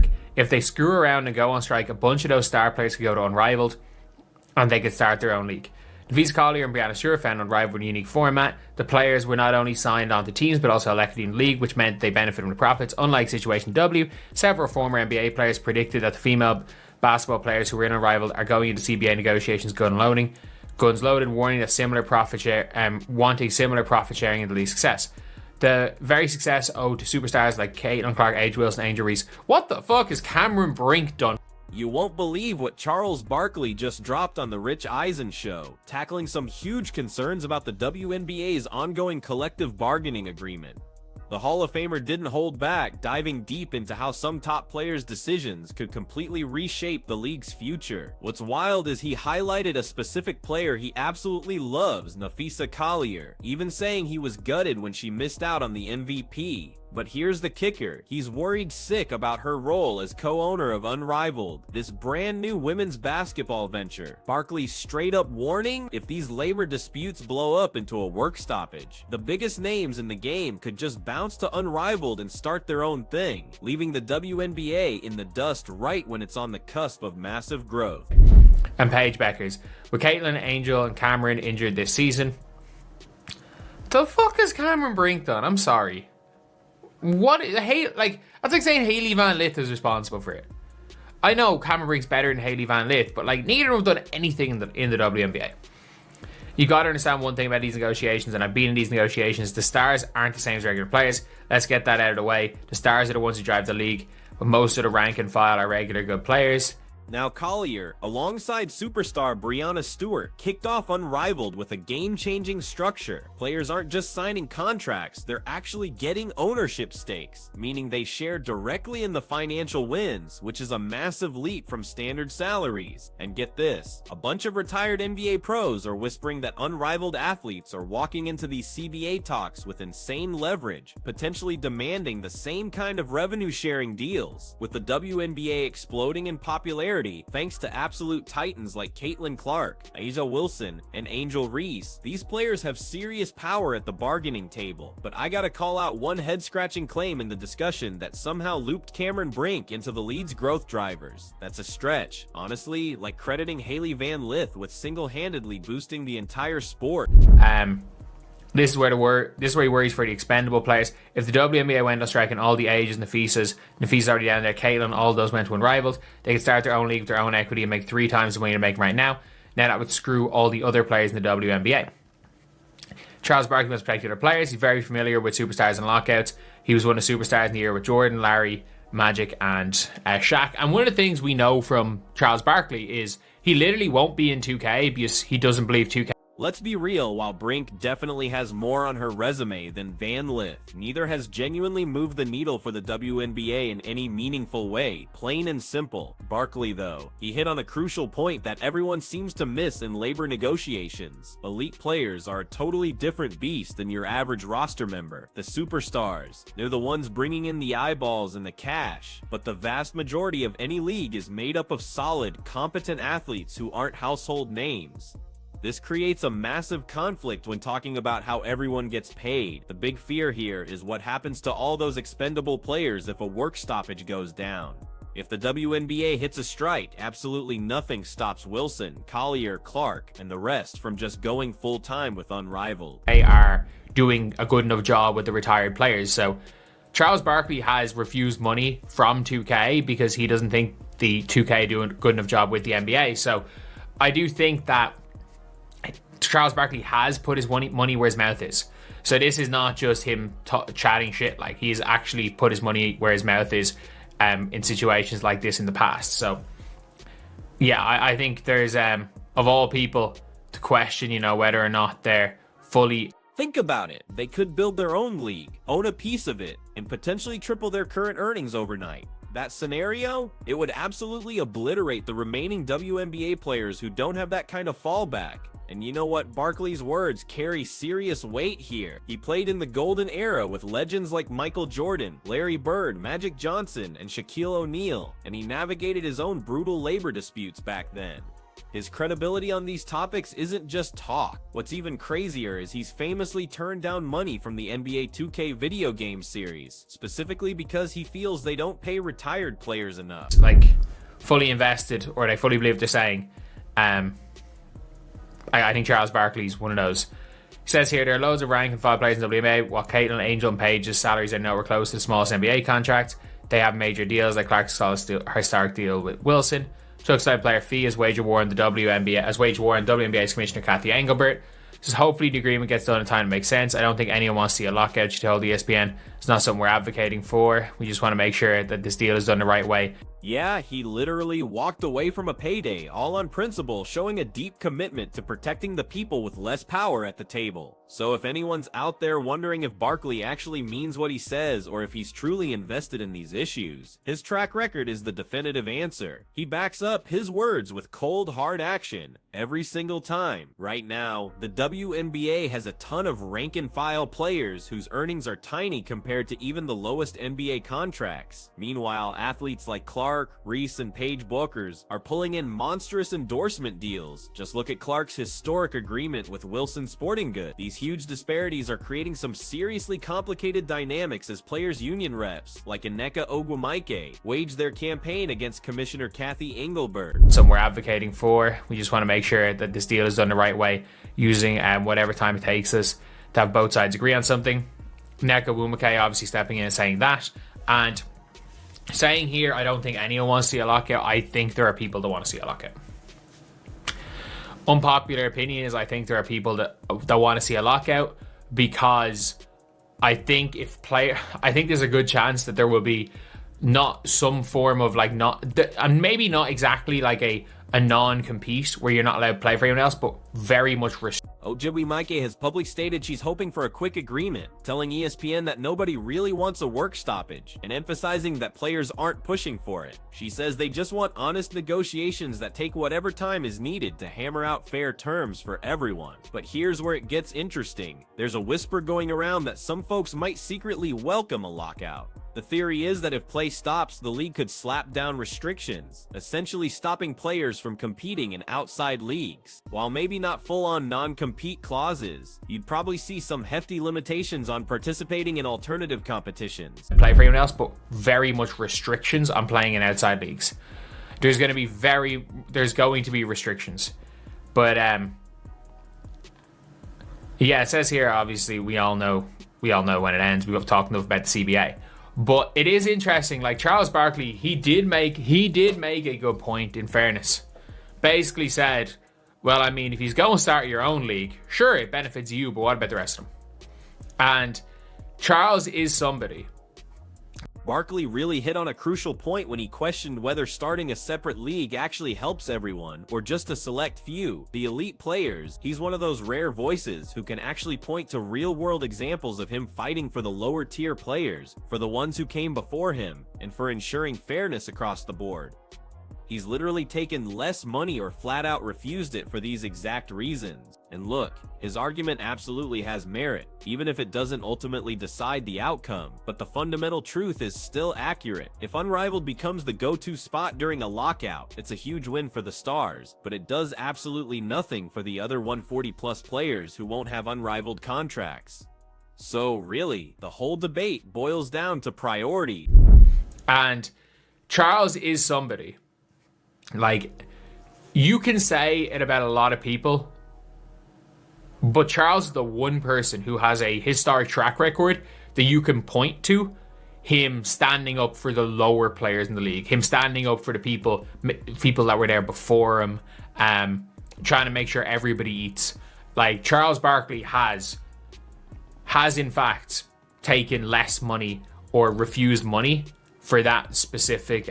work. If they screw around and go on strike, a bunch of those star players could go to Unrivaled and they could start their own league. Nafisa Collier and Brianna Stewart found Unrivaled in a unique format. The players were not only signed onto teams but also elected in the league, which meant they benefited from the profits. Unlike Situation W, several former NBA players predicted that the female basketball players who were in Unrivaled are going into CBA negotiations guns loaded, warning that wanting similar profit sharing in the league's success. The very success owed to superstars like Caitlin Clark, Age Wilson, Angel Reese. What the fuck has Cameron Brink done? You won't believe what Charles Barkley just dropped on the Rich Eisen show, tackling some huge concerns about the WNBA's ongoing collective bargaining agreement. The Hall of Famer didn't hold back, diving deep into how some top players' decisions could completely reshape the league's future. What's wild is he highlighted a specific player he absolutely loves, Nafisa Collier, even saying he was gutted when she missed out on the MVP. But here's the kicker, he's worried sick about her role as co-owner of Unrivaled, this brand new women's basketball venture. Barkley's straight up warning, if these labor disputes blow up into a work stoppage, the biggest names in the game could just bounce to Unrivaled and start their own thing, leaving the WNBA in the dust right when it's on the cusp of massive growth. And Paige Beckers, with Caitlin, Angel and Cameron injured this season. The fuck has Cameron Brink done? I'm sorry. That's like saying Hailey Van Lith is responsible for it. I know Cameron Brink's better than Hailey Van Lith, but like neither have done anything in the WNBA. You gotta understand one thing about these negotiations, and I've been in these negotiations. The stars aren't the same as regular players. Let's get that out of the way. The stars are the ones who drive the league, but most of the rank and file are regular good players. Now Collier, alongside superstar Brianna Stewart, kicked off Unrivaled with a game-changing structure. Players aren't just signing contracts, they're actually getting ownership stakes, meaning they share directly in the financial wins, which is a massive leap from standard salaries. And get this, a bunch of retired NBA pros are whispering that Unrivaled athletes are walking into these CBA talks with insane leverage, potentially demanding the same kind of revenue-sharing deals. With the WNBA exploding in popularity, thanks to absolute titans like Caitlin Clark, A'ja Wilson, and Angel Reese, these players have serious power at the bargaining table. But I gotta call out one head-scratching claim in the discussion that somehow looped Cameron Brink into the league's growth drivers. That's a stretch, honestly, like crediting Hailey Van Lith with single-handedly boosting the entire sport. This is where he worries for the expendable players. If the WNBA went on strike and all the Ages, Nafisa's already down there, Caitlin, all those went to Unrivaled, they could start their own league with their own equity and make 3 times the money they're making right now. Now that would screw all the other players in the WNBA. Charles Barkley must protect the other players. He's very familiar with superstars and lockouts. He was one of the superstars in the year with Jordan, Larry, Magic and Shaq. And one of the things we know from Charles Barkley is he literally won't be in 2K because he doesn't believe 2K. Let's be real, while Brink definitely has more on her resume than Van Lith, neither has genuinely moved the needle for the WNBA in any meaningful way, plain and simple. Barkley though, he hit on a crucial point that everyone seems to miss in labor negotiations. Elite players are a totally different beast than your average roster member. The superstars, they're the ones bringing in the eyeballs and the cash, but the vast majority of any league is made up of solid, competent athletes who aren't household names. This creates a massive conflict when talking about how everyone gets paid. The big fear here is what happens to all those expendable players if a work stoppage goes down. If the WNBA hits a strike, absolutely nothing stops Wilson, Collier, Clark, and the rest from just going full-time with Unrivaled. They are doing a good enough job with the retired players. So Charles Barkley has refused money from 2K because he doesn't think the 2K do a good enough job with the NBA. So I do think that Charles Barkley has put his money where his mouth is. So this is not just him chatting shit. Like, he's actually put his money where his mouth is in situations like this in the past. So yeah, I think there's of all people to question, whether or not they're fully... Think about it. They could build their own league, own a piece of it, and potentially triple their current earnings overnight. That scenario, it would absolutely obliterate the remaining WNBA players who don't have that kind of fallback. And you know what? Barkley's words carry serious weight here. He played in the golden era with legends like Michael Jordan, Larry Bird, Magic Johnson, and Shaquille O'Neal, and he navigated his own brutal labor disputes back then. His credibility on these topics isn't just talk. What's even crazier is he's famously turned down money from the NBA 2K video game series, specifically because he feels they don't pay retired players enough. Like, fully invested, or they fully believe they're saying. I think Charles Barkley's one of those. He says here, there are loads of rank and file players in WNBA. While Caitlin, Angel, and Paige's salaries are nowhere close to the smallest NBA contract, they have major deals like Clark's historic deal with Wilson. Chuck's side player fee is wage award in the WNBA's Commissioner Cathy Engelbert. Says hopefully the agreement gets done in time to make sense. I don't think anyone wants to see a lockout, she told ESPN. It's not something we're advocating for. We just want to make sure that this deal is done the right way. Yeah, he literally walked away from a payday, all on principle, showing a deep commitment to protecting the people with less power at the table. So if anyone's out there wondering if Barkley actually means what he says, or if he's truly invested in these issues, his track record is the definitive answer. He backs up his words with cold, hard action every single time. Right now, the WNBA has a ton of rank-and-file players whose earnings are tiny compared to even the lowest NBA contracts. Meanwhile, athletes like Clark, Reese, and Paige Bookers are pulling in monstrous endorsement deals. Just look at Clark's historic agreement with Wilson Sporting Goods. These huge disparities are creating some seriously complicated dynamics as players' union reps, like Nneka Ogwumike, wage their campaign against Commissioner Cathy Engelbert. Something we're advocating for. We just want to make sure that this deal is done the right way, using whatever time it takes us to have both sides agree on something. Nneka Ogwumike obviously stepping in and saying that, and saying here, I don't think anyone wants to see a lockout. I think there are people that want to see a lockout. Unpopular opinion is I think there are people that want to see a lockout, because I think there's a good chance that there will be not some form of and maybe not exactly like a non-compete where you're not allowed to play for anyone else, but very much Ogwumike has publicly stated she's hoping for a quick agreement, telling ESPN that nobody really wants a work stoppage, and emphasizing that players aren't pushing for it. She says they just want honest negotiations that take whatever time is needed to hammer out fair terms for everyone. But here's where it gets interesting. There's a whisper going around that some folks might secretly welcome a lockout. The theory is that if play stops, the league could slap down restrictions, essentially stopping players from competing in outside leagues. While maybe not full-on non-compete clauses, you'd probably see some hefty limitations on participating in alternative competitions. Play for anyone else, but very much restrictions on playing in outside leagues. There's going to be restrictions. But yeah, it says here, obviously we all know when it ends. We've talked enough about the CBA. But it is interesting, like Charles Barkley, he did make a good point, in fairness. Basically said, well, I mean, if he's going to start your own league, sure, it benefits you, but what about the rest of them? And Charles is somebody. Barkley really hit on a crucial point when he questioned whether starting a separate league actually helps everyone, or just a select few, the elite players. He's one of those rare voices who can actually point to real-world examples of him fighting for the lower-tier players, for the ones who came before him, and for ensuring fairness across the board. He's literally taken less money or flat out refused it for these exact reasons. And look, his argument absolutely has merit, even if it doesn't ultimately decide the outcome. But the fundamental truth is still accurate. If Unrivaled becomes the go-to spot during a lockout, it's a huge win for the Stars, but it does absolutely nothing for the other 140+ players who won't have Unrivaled contracts. So really, the whole debate boils down to priority. And Charles is somebody. Like, you can say it about a lot of people, but Charles is the one person who has a historic track record that you can point to, him standing up for the lower players in the league, him standing up for the people that were there before him, trying to make sure everybody eats. Like, Charles Barkley has in fact taken less money or refused money for that specific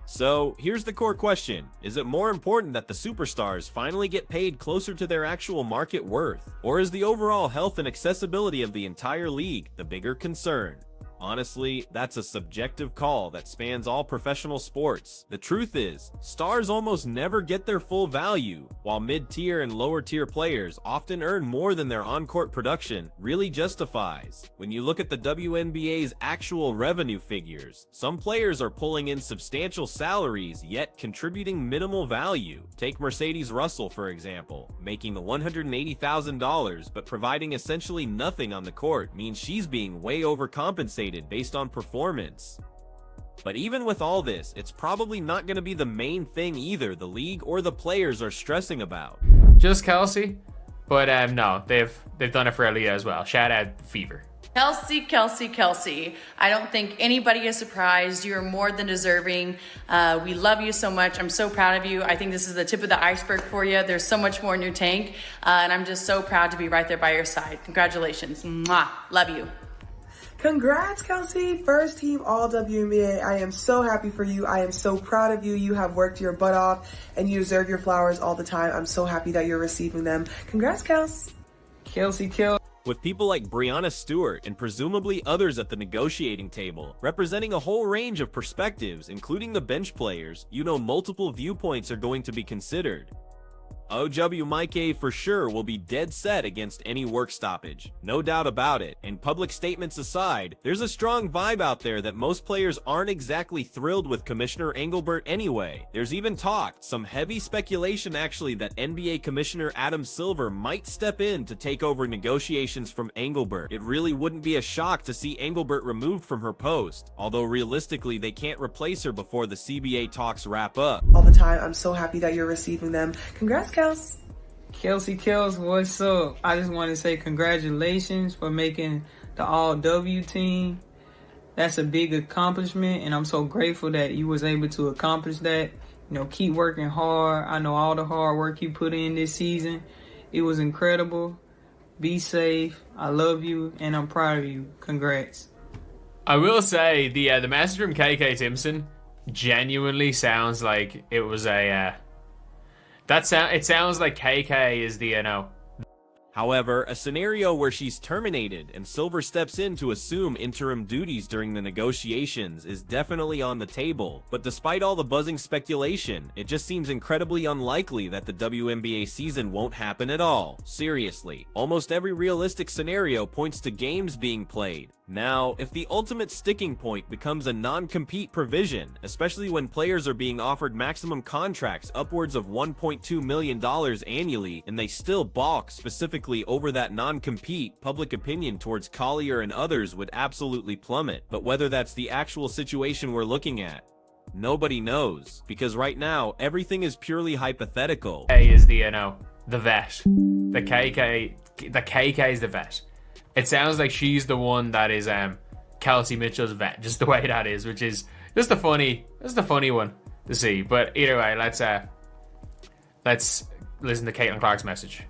So here's the core question. Is it more important that the superstars finally get paid closer to their actual market worth? Or is the overall health and accessibility of the entire league the bigger concern? Honestly, that's a subjective call that spans all professional sports. The truth is, stars almost never get their full value, while mid-tier and lower-tier players often earn more than their on-court production really justifies. When you look at the WNBA's actual revenue figures, some players are pulling in substantial salaries yet contributing minimal value. Take Mercedes Russell, for example. Making the $180,000 but providing essentially nothing on the court means she's being way overcompensated based on performance. But even with all this, it's probably not going to be the main thing either the league or the players are stressing about. Just Kelsey, but no, they've done it for Aaliyah as well. Shout out Fever. Kelsey, Kelsey, Kelsey. I don't think anybody is surprised. You are more than deserving. We love you so much. I'm so proud of you. I think this is the tip of the iceberg for you. There's so much more in your tank, and I'm just so proud to be right there by your side. Congratulations. Mwah. Love you. Congrats, Kelsey. First team all WNBA. I am so happy for you. I am so proud of you. You have worked your butt off and you deserve your flowers all the time. I'm so happy that you're receiving them. Congrats, Kels. Kelsey. With people like Breanna Stewart and presumably others at the negotiating table, representing a whole range of perspectives, including the bench players, you know multiple viewpoints are going to be considered. OW Mike for sure will be dead set against any work stoppage, no doubt about it, and public statements aside, there's a strong vibe out there that most players aren't exactly thrilled with Commissioner Engelbert anyway. There's even talk, some heavy speculation actually, that NBA Commissioner Adam Silver might step in to take over negotiations from Engelbert. It really wouldn't be a shock to see Engelbert removed from her post, although realistically they can't replace her before the CBA talks wrap up. All the time. I'm so happy that you're receiving them. Congrats, Kels. Kelsey, what's up? I just want to say congratulations for making the All-W team. That's a big accomplishment, and I'm so grateful that you was able to accomplish that. You know, keep working hard. I know all the hard work you put in this season. It was incredible. Be safe. I love you, and I'm proud of you. Congrats. I will say the message from KK Timpson genuinely sounds like it was a it sounds like KK is the However, a scenario where she's terminated and Silver steps in to assume interim duties during the negotiations is definitely on the table, but despite all the buzzing speculation, it just seems incredibly unlikely that the WNBA season won't happen at all. Seriously, almost every realistic scenario points to games being played. Now, if the ultimate sticking point becomes a non-compete provision, especially when players are being offered maximum contracts upwards of $1.2 million annually, and they still balk specifically over that non-compete, public opinion towards Collier and others would absolutely plummet. But whether that's the actual situation we're looking at, nobody knows, because right now, everything is purely hypothetical. A is the vet. The KK is the vet. It sounds like she's the one that is Kelsey Mitchell's vet, just the way that is, which is just a funny one to see. But either way, let's listen to Caitlin Clark's message.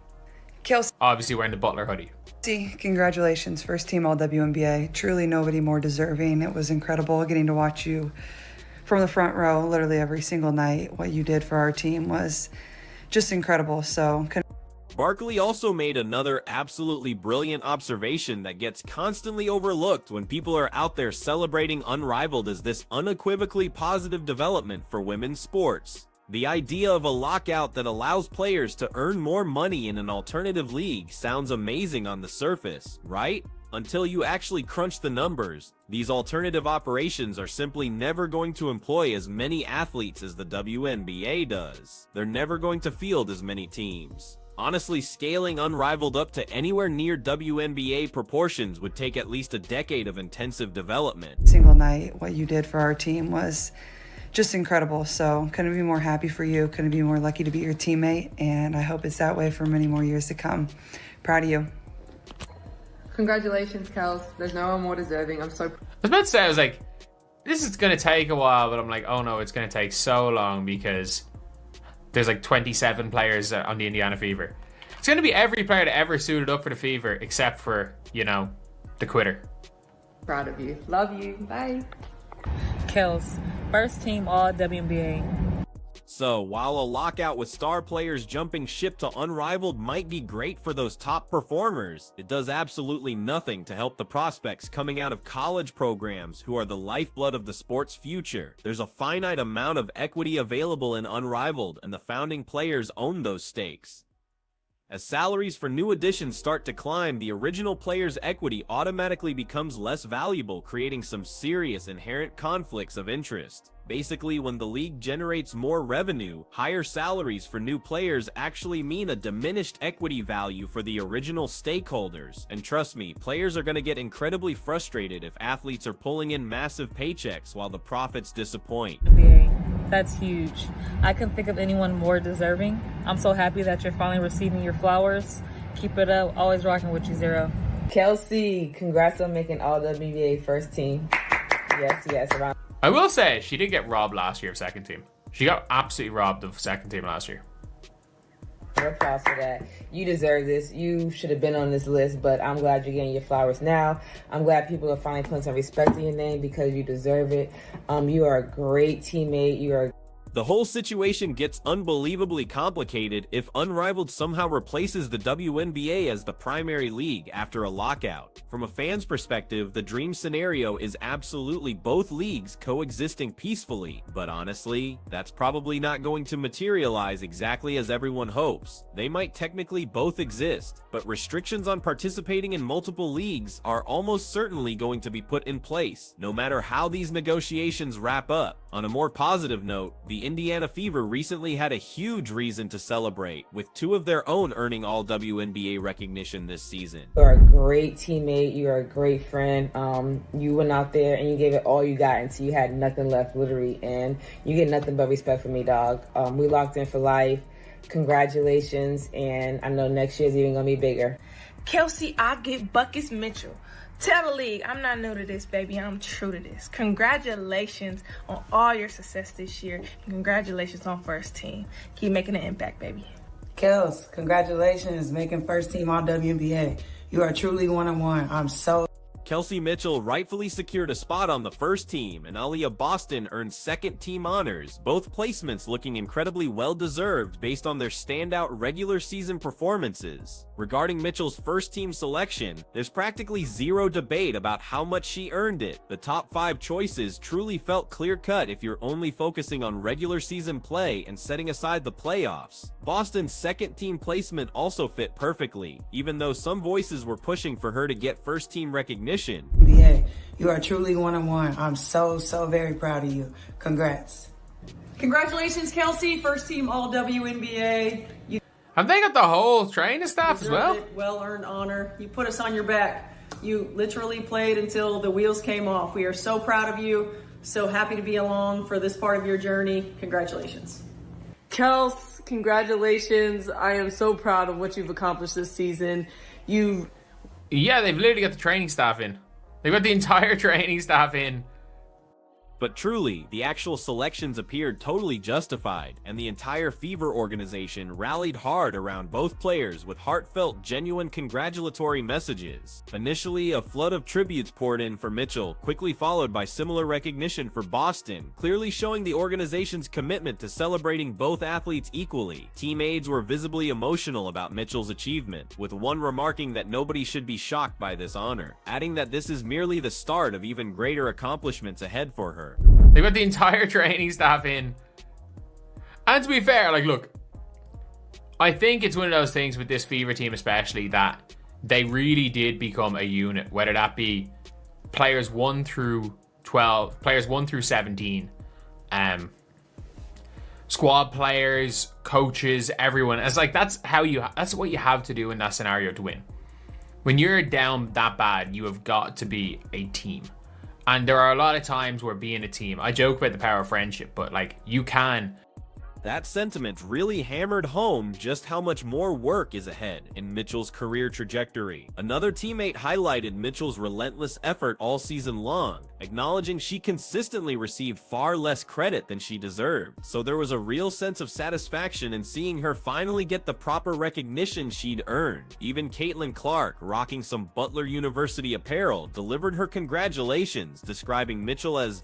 Kelsey, obviously wearing the Butler hoodie. Congratulations, first team all WNBA. Truly nobody more deserving. It was incredible getting to watch you from the front row literally every single night. What you did for our team was just incredible. So Barkley also made another absolutely brilliant observation that gets constantly overlooked when people are out there celebrating Unrivaled as this unequivocally positive development for women's sports. The idea of a lockout that allows players to earn more money in an alternative league sounds amazing on the surface, right? Until you actually crunch the numbers, these alternative operations are simply never going to employ as many athletes as the WNBA does. They're never going to field as many teams. Honestly, scaling Unrivaled up to anywhere near WNBA proportions would take at least a decade of intensive development. Single night, what you did for our team was just incredible. So couldn't be more happy for you. Couldn't be more lucky to be your teammate. And I hope it's that way for many more years to come. Proud of you. Congratulations, Kels. There's no one more deserving. I was about to say, I was like, this is going to take a while, but I'm like, oh no, it's going to take so long because there's like 27 players on the Indiana Fever. It's going to be every player that ever suited up for the Fever except for, the quitter. proud of you. Love you. Bye. Kels, first team all WNBA. So, while a lockout with star players jumping ship to Unrivaled might be great for those top performers, it does absolutely nothing to help the prospects coming out of college programs who are the lifeblood of the sport's future. There's a finite amount of equity available in Unrivaled, and the founding players own those stakes. As salaries for new additions start to climb, the original player's equity automatically becomes less valuable, creating some serious inherent conflicts of interest. Basically, when the league generates more revenue, higher salaries for new players actually mean a diminished equity value for the original stakeholders. And trust me, players are going to get incredibly frustrated if athletes are pulling in massive paychecks while the profits disappoint. That's huge. I couldn't think of anyone more deserving. I'm so happy that you're finally receiving your flowers. Keep it up. Always rocking with you, Zero. Kelsey, congrats on making all WNBA first team. Yes. I will say, she did get robbed last year of second team. She got absolutely robbed of second team last year. No applause for that. You deserve this. You should have been on this list, but I'm glad you're getting your flowers now. I'm glad people are finally putting some respect in your name because you deserve it. You are a great teammate. The whole situation gets unbelievably complicated if Unrivaled somehow replaces the WNBA as the primary league after a lockout. From a fan's perspective, the dream scenario is absolutely both leagues coexisting peacefully, but honestly, that's probably not going to materialize exactly as everyone hopes. They might technically both exist, but restrictions on participating in multiple leagues are almost certainly going to be put in place, no matter how these negotiations wrap up. On a more positive note, the Indiana Fever recently had a huge reason to celebrate, with two of their own earning all WNBA recognition this season. You're a great teammate. You're a great friend. You went out there and you gave it all you got until you had nothing left, literally, and you get nothing but respect from me, dog. We locked in for life. Congratulations, and I know next year's even gonna be bigger. Kelsey, I get buckets Mitchell. Tell the league, I'm not new to this, baby. I'm true to this. Congratulations on all your success this year. And congratulations on first team. Keep making an impact, baby. Kels, congratulations making first team all WNBA. You are truly one-on-one. I'm so... Kelsey Mitchell rightfully secured a spot on the first team, and Aaliyah Boston earned second team honors, both placements looking incredibly well-deserved based on their standout regular season performances. Regarding Mitchell's first team selection, there's practically zero debate about how much she earned it. The top 5 choices truly felt clear-cut if you're only focusing on regular season play and setting aside the playoffs. Boston's second team placement also fit perfectly, even though some voices were pushing for her to get first team recognition. NBA, you are truly one-on-one. I'm so very proud of you. Congrats. Congratulations, Kelsey, first team all WNBA. Have they got the whole training staff as well? Well-earned honor. You put us on your back. You literally played until the wheels came off. We are so proud of you. So happy to be along for this part of your journey. Congratulations. Kels, congratulations. I am so proud of what you've accomplished this season. Yeah, they've literally got the training staff in. They've got the entire training staff in. But truly, the actual selections appeared totally justified, and the entire Fever organization rallied hard around both players with heartfelt, genuine congratulatory messages. Initially, a flood of tributes poured in for Mitchell, quickly followed by similar recognition for Boston, clearly showing the organization's commitment to celebrating both athletes equally. Team aides were visibly emotional about Mitchell's achievement, with one remarking that nobody should be shocked by this honor, adding that this is merely the start of even greater accomplishments ahead for her. They've got the entire training staff in. And to be fair, like, look, I think it's one of those things with this Fever team especially that they really did become a unit, whether that be players 1 through 12, players 1 through 17, squad players, coaches, everyone. It's like that's what you have to do in that scenario to win. When you're down that bad, you have got to be a team. And there are a lot of times where being a team, I joke about the power of friendship, but like you can. That sentiment really hammered home just how much more work is ahead in Mitchell's career trajectory. Another teammate highlighted Mitchell's relentless effort all season long, acknowledging she consistently received far less credit than she deserved. So there was a real sense of satisfaction in seeing her finally get the proper recognition she'd earned. Even Caitlin Clark, rocking some Butler University apparel, delivered her congratulations, describing Mitchell as